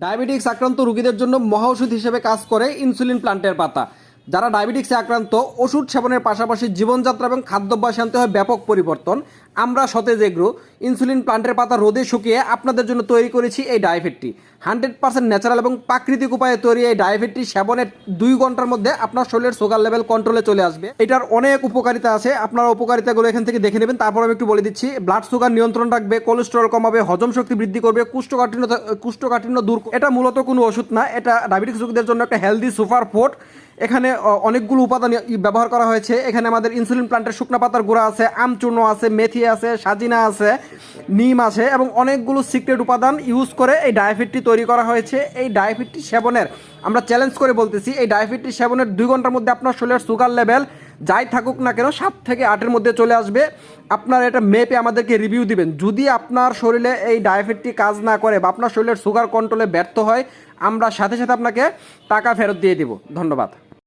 Diabetics আক্রান্ত রোগীদের জন্য মহা ওষুধ হিসেবে কাজ করে ইনসুলিন প্লান্টের পাতা। যারা ডায়াবেটিক্সে আক্রান্ত, ওষুধ সেবনের পাশাপাশি জীবনযাত্রা এবং খাদ্যাভ্যাসে আনতে হয় ব্যাপক পরিবর্তন। আমরা সতেজ এগ্রো ইনসুলিন প্লান্টের পাতা রোদে শুকিয়ে আপনাদের জন্য তৈরি করেছি এই ডায়াফিটটি। 100% ন্যাচারাল এবং প্রাকৃতিক উপায়ে তৈরি এই ডায়াফিটটি সেবনের 2 ঘন্টার মধ্যে আপনার শরীরের সুগার লেভেল কন্ট্রোলে চলে আসবে। এটার অনেক উপকারিতা আছে, আপনারা উপকারিতাগুলো এখান থেকে দেখে নেবেন। তারপর আমি একটু বলে দিচ্ছি, ব্লাড সুগার নিয়ন্ত্রণ রাখবে, কোলেস্টেরল কমাবে, হজম শক্তি বৃদ্ধি করবে, কুষ্ঠকাঠিন্য দূর। এটা মূলত কোনো ওষুধ না, এটা ডায়াবেটিক্স রোগীদের জন্য একটা হেলদি সুপার ফুড। এখানে অনেকগুলো উপাদান ব্যবহার করা হয়েছে। এখানে আমাদের ইনসুলিন প্লান্টের শুকনা পাতার গুঁড়া আছে, আমচূর্ণ আছে, মেথি আছে, সাজিনা আছে, নিম আছে এবং অনেকগুলো সিক্রেট উপাদান ইউজ করে এই ডায়াফিটটি তৈরি করা হয়েছে। এই ডায়াফিটটি সেবনের আমরা চ্যালেঞ্জ করে বলতেছি, এই ডায়াফিটটি সেবনের 2 ঘন্টার মধ্যে আপনার শরীরের সুগার লেভেল যাই থাকুক না কেন 7 থেকে 8-এর মধ্যে চলে আসবে। আপনার এটা মেপে আমাদেরকে রিভিউ দিবেন। যদি আপনার শরীরে এই ডায়াফিটটি কাজ না করে বা আপনার শরীরের সুগার কন্ট্রোলে ব্যর্থ হয়, আমরা সাথে সাথে আপনাকে টাকা ফেরত দিয়ে দিব। ধন্যবাদ।